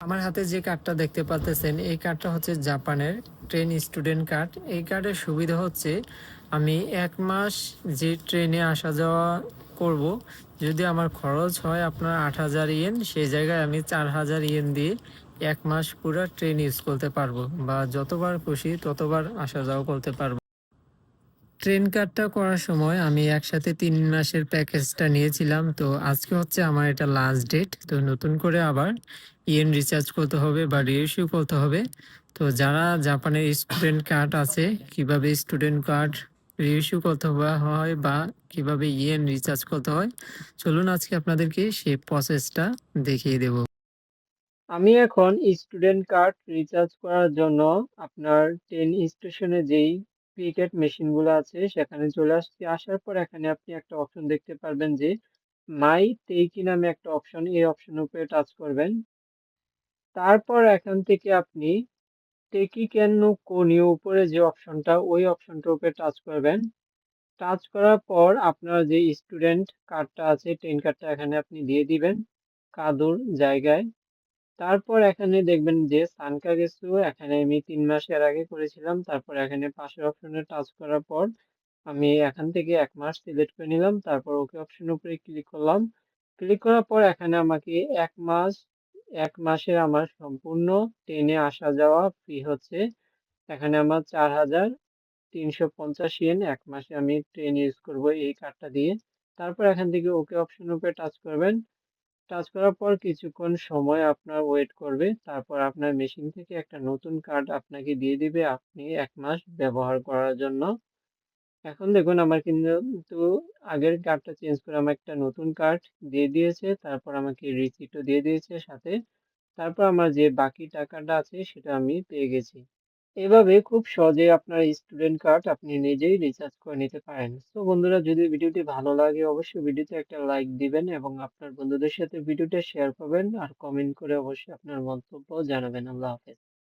আমার হাতে যে কার্ডটা দেখতে পাচ্তেছেন, এই কার্ডটা হচ্ছে জাপানের ট্রেন স্টুডেন্ট কার্ড। এই কার্ডের সুবিধা হচ্ছে আমি ১ মাস যে ট্রেনে আসা যাওয়া করব, যদি আমার খরচ হয় আপনার ৮,০০০ ইয়েন, সেই জায়গায় আমি ৪,০০০ ইয়েন দিয়ে ১ মাস পুরা ট্রেন ইউজ করতে পারবো বা যতবার খুশি ততবার আসা যাওয়া করতে পারবো। ট্রেন কার্ডটা করার সময় আমি একসাথে ৩ মাসের প্যাকেজটা নিয়েছিলাম। তো আজকে হচ্ছে আমার এটা লাস্ট ডেট। তো নতুন করে আবার ইয়েন রিচার্জ করতে হবে বা রিইস্যু করতে হবে। তো যারা জাপানের স্টুডেন্ট কার্ড আছে, কিভাবে স্টুডেন্ট কার্ড রিইস্যু করতে হয় বা কিভাবে ইয়েন রিচার্জ করতে হয়, চলুন আজকে আপনাদেরকে সেই প্রসেসটা দেখিয়ে দেব। আমি এখন স্টুডেন্ট কার্ড রিচার্জ করার জন্য আপনার ট্রেন স্টেশনে যেই প্রিপেড মেশিনগুলো আছে সেখানে চলে আসছি। আসার পর এখানে আপনি একটা অপশন দেখতে পারবেন যে মাই তেইকি নামে একটা অপশন, এই অপশনের উপরে টাচ করবেন। তারপর এখান থেকে আপনি টেকি ক্যান নো কোনিও উপরে যে অপশনটা, ওই অপশনটার উপরে টাচ করবেন। টাচ করার পর আপনার যে স্টুডেন্ট কার্ডটা আছে, ট্রেন কার্ডটা এখানে আপনি দিয়ে দিবেন কাদুর জায়গায়। তারপর এখানে দেখবেন যে সানকাগেসু, এখানে আমি ৩ মাসের আগে করেছিলাম। তারপর এখানে পাশের অপশনে টাচ করার পর আমি এখান থেকে ১ মাস সিলেক্ট করে নিলাম। তারপর ওকে অপশনের উপরে ক্লিক করলাম। ক্লিক করার পর এখানে আমাকে ১ মাসের আমার সম্পূর্ণ ট্রেনে আসা যাওয়া ফ্রি হচ্ছে। এখানে আমার ৪,৩৫০ ইয়েন ১ মাসে আমি ট্রেন ইউজ করব এই কার্ডটা দিয়ে। তারপর এখান থেকে ওকে অপশনের উপরে টাচ করবেন। টাচ করার পর কিছুক্ষণ সময় আপনার ওয়েট করবে। তারপর আপনার মেশিন থেকে একটা নতুন কার্ড আপনাকে দিয়ে দিবে আপনি ১ মাস ব্যবহার করার জন্য। এখন দেখুন আমার কিন্তু আগের কার্ডটা চেঞ্জ করে আমার একটা নতুন কার্ড দিয়ে দিয়েছে। তারপর আমাকে রিসিপ্টও দিয়ে দিয়েছে সাথে। তারপর আমার যে বাকি টাকাটা আছে সেটা আমি পেয়ে গেছি। এভাবে খুব সহজেই আপনার স্টুডেন্ট কার্ড আপনি নিজেই রিচার্জ করে নিতে পারেন। তো বন্ধুরা, যদি ভিডিওটি ভালো লাগে অবশ্যই ভিডিওতে একটা লাইক দিবেন এবং আপনার বন্ধুদের সাথে ভিডিওটা শেয়ার করবেন আর কমেন্ট করে অবশ্যই আপনার মন্তব্য জানাবেন। আল্লাহ হাফেজ।